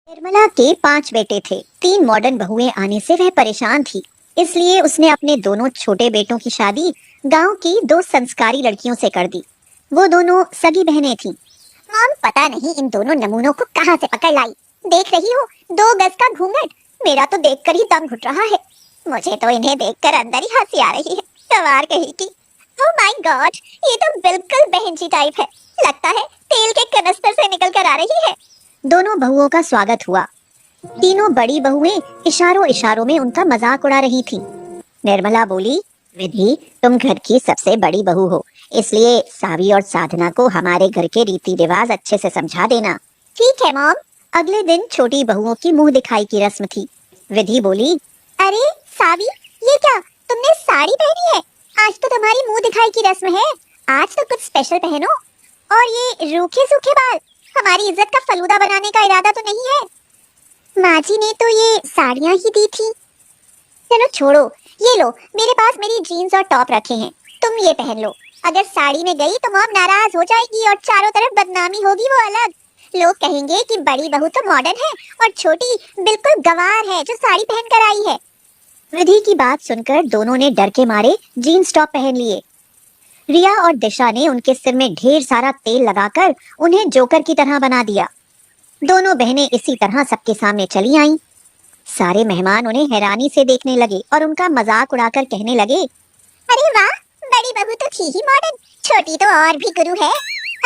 निर्मला के 5 बेटे थे। 3 मॉडर्न बहुएं आने से वह परेशान थी। इसलिए उसने अपने दोनों छोटे बेटों की शादी गांव की 2 संस्कारी लड़कियों से कर दी। वो दोनों सगी बहनें थीं। मॉम, पता नहीं इन दोनों नमूनों को कहां से पकड़ लाई। देख रही हो, 2 गज का घूंघट। मेरा तो देखकर ही दम घुट रहा है। मुझे तो इन्हें देखकर अंदर ही हंसी आ रही है। गंवार कहीं की। ओह माय गॉड, ये तो बिल्कुल बहन जी टाइप है। लगता है तेल के कनस्तर से निकल कर आ रही है। दोनों बहुओं का स्वागत हुआ। तीनों बड़ी बहुएं इशारों इशारों में उनका मजाक उड़ा रही थीं। निर्मला बोली, विधि, तुम घर की सबसे बड़ी बहू हो, इसलिए सावी और साधना को हमारे घर के रीति रिवाज अच्छे से समझा देना। ठीक है मॉम। अगले दिन छोटी बहुओं की मुंह दिखाई की रस्म थी। विधि बोली, अरे सावी, ये क्या तुमने साड़ी पहनी है? आज तो तुम्हारी मुंह दिखाई की रस्म है। आज तो कुछ स्पेशल पहनो। और ये रूखे सूखे बाल, हमारी इज्जत का फलूदा बनाने का इरादा तो नहीं है? माँ जी ने तो ये साड़ियाँ ही दी थी। चलो छोड़ो, ये लो, मेरे पास मेरी जीन्स और टॉप रखे हैं, तुम ये पहन लो। अगर साड़ी में गई तो मॉम नाराज हो जाएगी और चारों तरफ बदनामी होगी वो अलग। लोग कहेंगे कि बड़ी बहू तो मॉडर्न है और छोटी बिल्कुल गंवार है जो साड़ी पहन कर आई है। विधि की बात सुनकर दोनों ने डर के मारे जीन्स टॉप पहन लिए। रिया और दिशा ने उनके सिर में ढेर सारा तेल लगाकर उन्हें जोकर की तरह बना दिया। दोनों बहनें इसी तरह सबके सामने चली आईं। सारे मेहमान उन्हें हैरानी से देखने लगे और उनका मजाक उड़ाकर कहने लगे, अरे वाह, बड़ी बहू तो थी ही मॉडर्न, छोटी तो और भी गुरु है।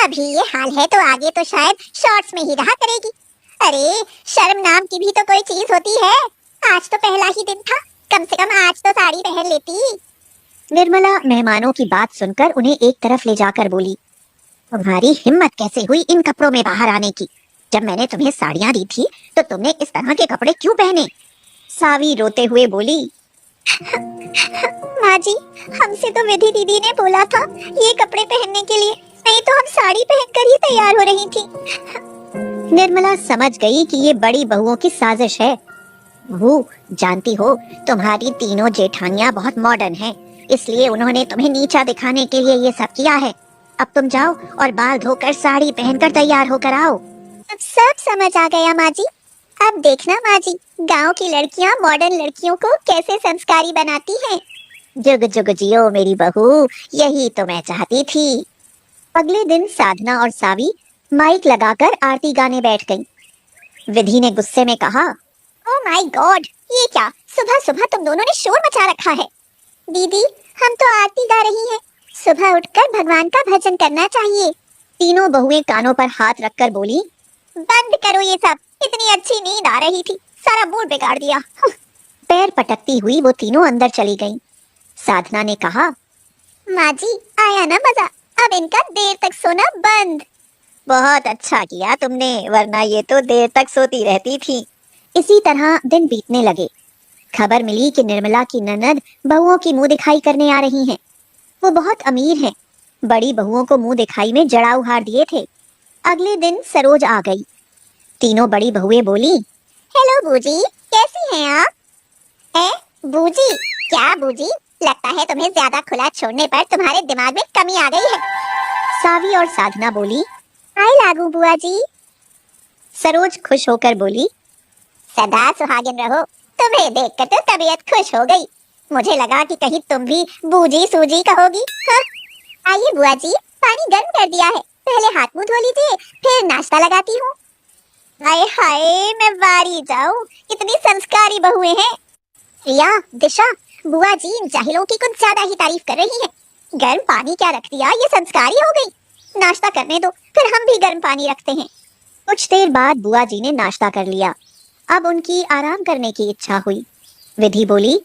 अभी ये हाल है तो आगे तो शायद शॉर्ट्स में ही रहा करेगी। अरे शर्म नाम की भी तो कोई चीज होती है। आज तो पहला ही दिन था, कम से कम आज तो साड़ी पहन लेती। निर्मला मेहमानों की बात सुनकर उन्हें एक तरफ ले जाकर बोली, तुम्हारी हिम्मत कैसे हुई इन कपड़ों में बाहर आने की? जब मैंने तुम्हें साड़ियाँ दी थी तो तुमने इस तरह के कपड़े क्यों पहने? सावी रोते हुए बोली, माँ जी, हमसे तो विधि दीदी ने बोला था ये कपड़े पहनने के लिए, नहीं तो हम साड़ी पहनकर ही तैयार हो रही थी। निर्मला समझ गई कि ये बड़ी बहुओं की साजिश है। वो जानती हो, तुम्हारी तीनों जेठानियां बहुत मॉडर्न हैं, इसलिए उन्होंने तुम्हें नीचा दिखाने के लिए ये सब किया है। अब तुम जाओ और बाल धोकर साड़ी पहनकर तैयार होकर आओ। अब सब समझ आ गया माँ जी। अब देखना माँ जी, गांव की लड़कियां मॉडर्न लड़कियों को कैसे संस्कारी बनाती हैं। जुग जुग जियो मेरी बहू, यही तो मैं चाहती थी। अगले दिन साधना और सावी माइक लगाकर आरती गाने बैठ गईं। विधि ने गुस्से में कहा, ओह माय गॉड, ये क्या सुबह सुबह तुम दोनों ने शोर मचा रखा है। दीदी, हम तो आरती गा रही हैं, सुबह उठकर भगवान का भजन करना चाहिए। तीनों बहुएं कानों पर हाथ रखकर बोली, बंद करो ये सब, इतनी अच्छी नींद आ रही थी, सारा मूड बिगाड़ दिया। पैर पटकती हुई वो तीनों अंदर चली गईं। साधना ने कहा, माँ जी, आया ना मजा, अब इनका देर तक सोना बंद। बहुत अच्छा किया तुमने, वरना ये तो देर तक सोती रहती थी। इसी तरह दिन बीतने लगे। खबर मिली कि निर्मला की ननद बहुओं की मुंह दिखाई करने आ रही हैं। वो बहुत अमीर हैं। बड़ी बहुओं को मुंह दिखाई में जड़ाऊ हार दिए थे। अगले दिन सरोज आ गई। तीनों बड़ी बहुएं बोली, हेलो बूजी, कैसी हैं आप? बूजी? क्या बूजी, लगता है तुम्हें ज्यादा खुला छोड़ने पर तुम्हारे दिमाग में कमी आ गई है। सावी और साधना बोली, आए लागू बुआ जी। सरोज खुश होकर बोली, सदा सुहागिन रहो, तुम्हें देखकर तो तबीयत खुश हो गई। मुझे लगा कि कहीं तुम भी बूजी सूजी कहोगी। हाँ? आइए बुआ जी, पानी गर्म कर दिया है, पहले हाथ मुंह धो लीजिए, फिर नाश्ता लगाती हूँ। हाय हाय, मैं बारी जाऊं, इतनी संस्कारी बहुएं हैं। रिया, दिशा, बुआ जी इन जाहिलों की कुछ ज्यादा ही तारीफ कर रही हैं। गर्म पानी क्या रख दिया, ये संस्कारी हो गई। नाश्ता करने दो, फिर हम भी गर्म पानी रखते हैं। कुछ देर बाद बुआ जी ने नाश्ता कर लिया। अब उनकी आराम करने की इच्छा हुई। विधि बोली,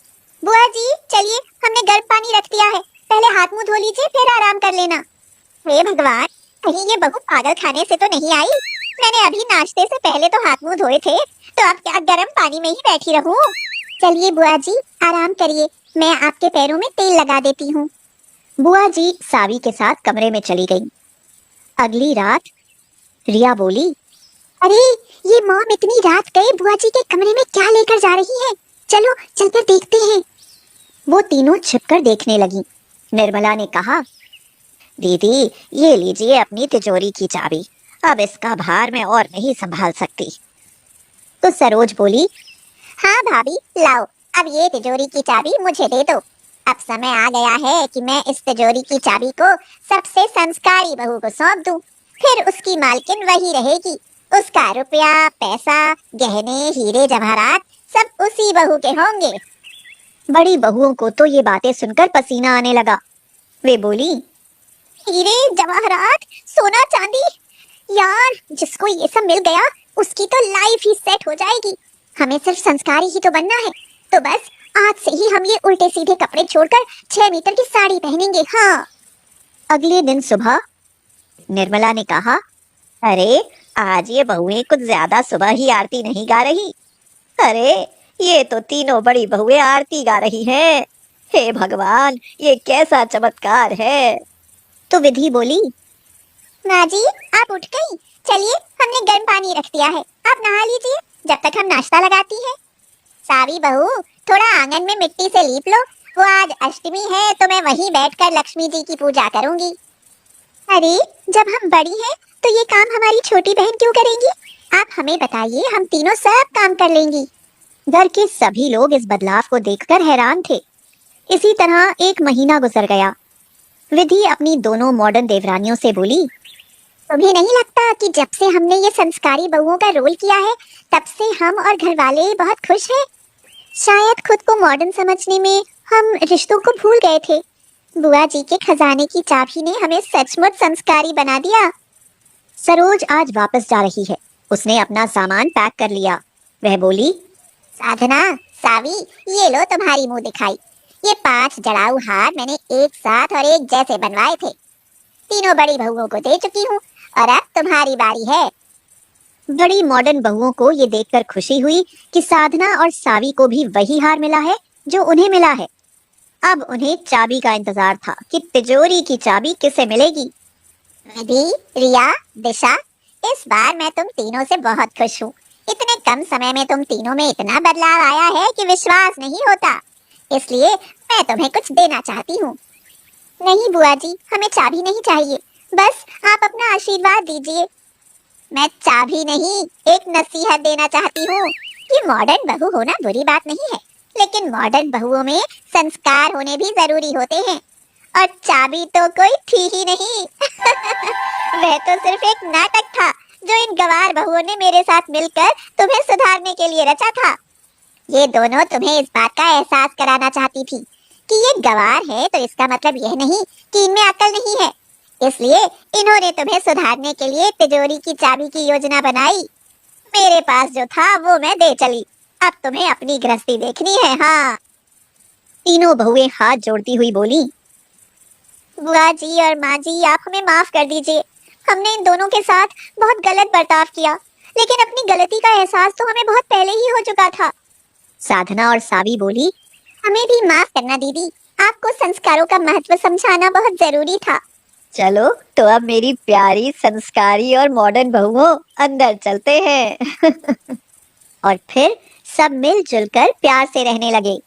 बुआ जी चलिए, हमने गर्म पानी रख दिया है, पहले हाथ मुंह धो लीजिए, फिर आराम कर लेना। हे भगवान, कहीं ये बहू पागल खाने से तो नहीं आई? मैंने अभी नाश्ते से पहले तो हाथ मुंह धोए थे, तो अब क्या गर्म पानी में ही बैठी रहूं? चलिए बुआ जी, आराम करिए, मैं आपके पैरों में तेल लगा देती हूँ। बुआ जी सावी के साथ कमरे में चली गई। अगली रात रिया बोली, अरे ये मॉम इतनी रात गए बुआ जी के कमरे में क्या लेकर जा रही है? चलो चलकर देखते हैं। वो तीनों छिपकर देखने लगी। निर्मला ने कहा, दीदी ये लीजिए अपनी तिजोरी की चाबी, अब इसका भार मैं और नहीं संभाल सकती। तो सरोज बोली, हाँ भाभी लाओ, अब ये तिजोरी की चाबी मुझे दे दो। अब समय आ गया है कि मैं इस तिजोरी की चाबी को सबसे संस्कारी बहू को सौंप दूं। फिर उसकी मालकिन वही रहेगी। उसका रुपया, पैसा, गहने, हीरे जवाहरात सब उसी बहू के होंगे। बड़ी बहुओं को तो ये बातें सुनकर पसीना आने लगा। वे बोली, हीरे जवाहरात, सोना चांदी, यार जिसको ये सब मिल गया उसकी तो लाइफ ही सेट हो जाएगी। हमें सिर्फ संस्कारी ही तो बनना है। तो बस आज से ही हम ये उल्टे सीधे कपड़े छोड़कर 6 मीटर की साड़ी पहनेंगे। हाँ। अगले दिन सुबह निर्मला ने कहा, अरे आज ये बहुएं कुछ ज्यादा सुबह ही आरती नहीं गा रही। अरे ये तो तीनों बड़ी बहुएं आरती गा रही हैं। हे भगवान, ये कैसा चमत्कार है। तो विधि बोली, माँ जी आप उठ गई। चलिए हमने गर्म पानी रख दिया है, आप नहा लीजिए जब तक हम नाश्ता लगाती हैं। सावी बहू थोड़ा आंगन में मिट्टी से लीप लो, वो आज अष्टमी है तो मैं वहीं बैठकर लक्ष्मी जी की पूजा करूंगी। अरे जब हम बड़ी हैं तो ये काम हमारी छोटी बहन क्यों करेंगी? आप हमें बताइए, हम तीनों सब काम कर लेंगी। घर के सभी लोग इस बदलाव को देखकर हैरान थे। इसी तरह एक महीना गुजर गया। विधि अपनी दोनों मॉडर्न देवरानियों से बोली, तुम्हें नहीं लगता कि जब से हमने ये संस्कारी बहुओं का रोल किया है तब से हम और घर वाले बहुत खुश हैं? शायद खुद को मॉडर्न समझने में हम रिश्तों को भूल गए थे। बुआ जी के खजाने की चाबी ने हमें सचमुच संस्कारी बना दिया। सरोज आज वापस जा रही है। उसने अपना सामान पैक कर लिया। वह बोली, साधना, सावी, ये लो तुम्हारी मुंह दिखाई। ये 5 जड़ाऊ हार मैंने एक साथ और एक जैसे बनवाए थे। तीनों बड़ी बहुओं को दे चुकी हूँ और अब तुम्हारी बारी है। बड़ी मॉडर्न बहुओं को ये देखकर खुशी हुई कि साधना और सावी को भी वही हार मिला है जो उन्हें मिला है। अब उन्हें चाबी का इंतजार था कि तिजोरी की चाबी किसे मिलेगी। विधि, रिया, दिशा, इस बार मैं तुम तीनों से बहुत खुश हूँ। इतने कम समय में तुम तीनों में इतना बदलाव आया है कि विश्वास नहीं होता। इसलिए मैं तुम्हें कुछ देना चाहती हूँ। नहीं बुआ जी, हमें चाबी नहीं चाहिए, बस आप अपना आशीर्वाद दीजिए। मैं चाबी नहीं, एक नसीहत देना चाहती हूँ कि मॉडर्न बहू होना बुरी बात नहीं है, लेकिन मॉडर्न बहुओं में संस्कार होने भी जरूरी होते हैं। और चाबी तो कोई थी ही नहीं। वह तो सिर्फ एक नाटक था जो इन गवार बहुओं ने मेरे साथ मिलकर तुम्हें सुधारने के लिए रचा था। ये दोनों तुम्हें इस बात का एहसास कराना चाहती थी कि ये गवार है तो इसका मतलब यह नहीं कि इनमें अक्ल नहीं है। इसलिए इन्होंने तुम्हें सुधारने के लिए तिजोरी की चाबी की योजना बनाई। मेरे पास जो था वो मैं दे चली। अब तुम्हें अपनी गृहस्थी देखनी है। हाँ। तीनों बहुएं हाथ जोड़ती हुई बोली, बुआ जी और माँ जी, आप हमें माफ कर दीजिए। हमने इन दोनों के साथ बहुत गलत बर्ताव किया, लेकिन अपनी गलती का एहसास तो हमें बहुत पहले ही हो चुका था। साधना और सावी बोली, हमें भी माफ करना दीदी, आपको संस्कारों का महत्व समझाना बहुत जरूरी था। चलो तो अब मेरी प्यारी संस्कारी और मॉडर्न बहुओं, अंदर चलते हैं। और फिर सब मिलजुल कर प्यार से रहने लगे।